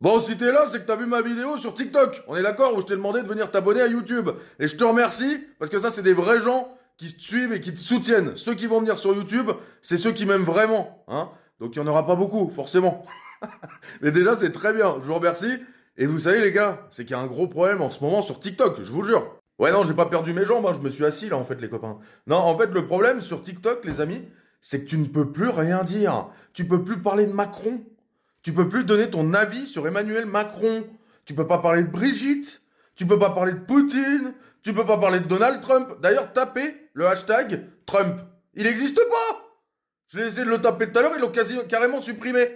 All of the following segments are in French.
Bon, si t'es là, c'est que t'as vu ma vidéo sur TikTok. On est d'accord? Où je t'ai demandé de venir t'abonner à YouTube. Et je te remercie, parce que ça, c'est des vrais gens qui te suivent et qui te soutiennent. Ceux qui vont venir sur YouTube, c'est ceux qui m'aiment vraiment, hein. Donc il y en aura pas beaucoup, forcément. Mais déjà, c'est très bien. Je vous remercie. Et vous savez, les gars, c'est qu'il y a un gros problème en ce moment sur TikTok, je vous jure. Ouais, non, j'ai pas perdu mes jambes, hein, je me suis assis là, en fait, les copains. Non, en fait, le problème sur TikTok, les amis, c'est que tu ne peux plus rien dire. Tu peux plus parler de Macron. Tu peux plus donner ton avis sur Emmanuel Macron. Tu peux pas parler de Brigitte. Tu peux pas parler de Poutine. Tu peux pas parler de Donald Trump. D'ailleurs, tapez le hashtag Trump. Il n'existe pas. Je l'ai essayé de le taper tout à l'heure, ils l'ont carrément supprimé.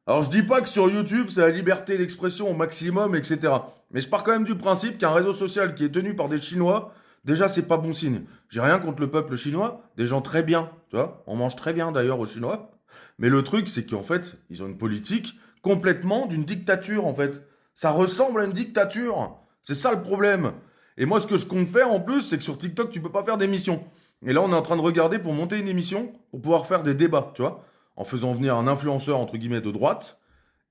Alors je dis pas que sur YouTube c'est la liberté d'expression au maximum, etc. Mais je pars quand même du principe qu'un réseau social qui est tenu par des Chinois, déjà c'est pas bon signe. J'ai rien contre le peuple chinois, des gens très bien, tu vois. On mange très bien d'ailleurs aux Chinois. Mais le truc c'est qu'en fait, ils ont une politique complètement d'une dictature en fait. Ça ressemble à une dictature. C'est ça le problème. Et moi ce que je compte faire en plus, c'est que sur TikTok tu peux pas faire d'émission. Et là on est en train de regarder pour monter une émission, pour pouvoir faire des débats, tu vois, en faisant venir un influenceur entre guillemets de droite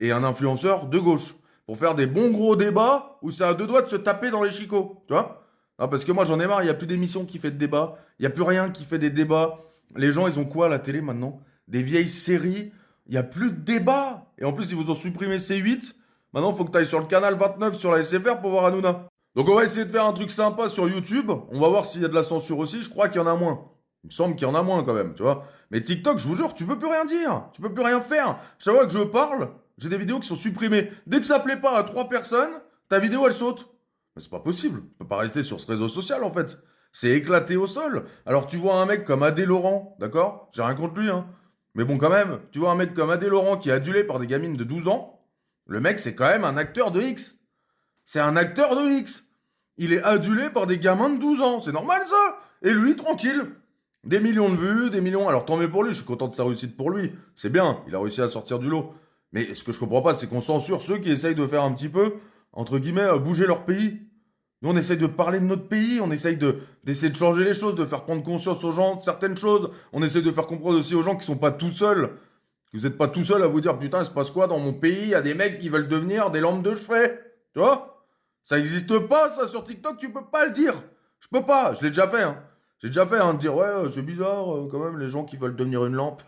et un influenceur de gauche pour faire des bons gros débats où ça a deux doigts de se taper dans les chicots, tu vois. Ah, parce que moi j'en ai marre, il n'y a plus d'émissions qui fait de débats, il n'y a plus rien qui fait des débats. Les gens ils ont quoi à la télé maintenant? Des vieilles séries, il n'y a plus de débats. Et en plus ils vous ont supprimé C8, maintenant il faut que tu ailles sur le canal 29 sur la SFR pour voir Hanouna. Donc on va essayer de faire un truc sympa sur YouTube, on va voir s'il y a de la censure aussi, je crois qu'il y en a moins. Il me semble qu'il y en a moins quand même, tu vois. Mais TikTok, je vous jure, tu peux plus rien dire. Tu peux plus rien faire. Chaque fois que je parle, j'ai des vidéos qui sont supprimées. Dès que ça plaît pas à trois personnes, ta vidéo elle saute. Mais c'est pas possible. On peut pas rester sur ce réseau social en fait. C'est éclaté au sol. Alors tu vois un mec comme Adé Laurent, d'accord? J'ai rien contre lui, hein. Mais bon, quand même, tu vois un mec comme Adé Laurent qui est adulé par des gamines de 12 ans, le mec c'est quand même un acteur de X. C'est un acteur de X. Il est adulé par des gamins de 12 ans. C'est normal ça. Et lui, tranquille. Des millions de vues, des millions. Alors tant mieux pour lui, je suis content de sa réussite pour lui. C'est bien, il a réussi à sortir du lot. Mais ce que je comprends pas, c'est qu'on censure ceux qui essayent de faire un petit peu, entre guillemets, bouger leur pays. Nous, on essaye de parler de notre pays, on essaye d'essayer de changer les choses, de faire prendre conscience aux gens de certaines choses. On essaye de faire comprendre aussi aux gens qui sont pas tout seuls. Que vous n'êtes pas tout seul à vous dire, putain, il se passe quoi dans mon pays? Il y a des mecs qui veulent devenir des lampes de chevet. Tu vois? Ça n'existe pas, ça, sur TikTok, tu peux pas le dire. Je peux pas, je l'ai déjà fait, hein. J'ai déjà fait, hein, de dire, ouais, c'est bizarre, quand même, les gens qui veulent devenir une lampe.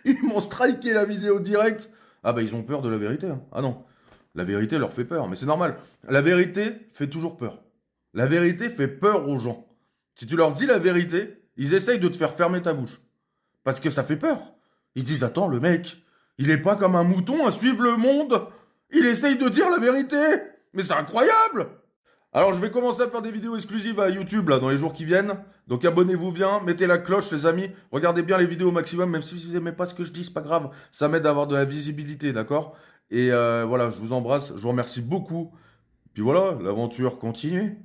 Ils m'ont striké la vidéo direct. Ah bah, ils ont peur de la vérité, hein. Ah non, la vérité leur fait peur, mais c'est normal. La vérité fait toujours peur. La vérité fait peur aux gens. Si tu leur dis la vérité, ils essayent de te faire fermer ta bouche. Parce que ça fait peur. Ils se disent, attends, le mec, il est pas comme un mouton à suivre le monde. Il essaye de dire la vérité. Mais c'est incroyable. Alors, je vais commencer à faire des vidéos exclusives à YouTube, là, dans les jours qui viennent. Donc, abonnez-vous bien, mettez la cloche, les amis. Regardez bien les vidéos au maximum, même si vous n'aimez pas ce que je dis, c'est pas grave. Ça m'aide à avoir de la visibilité, d'accord? Et voilà, je vous embrasse, je vous remercie beaucoup. Puis voilà, l'aventure continue.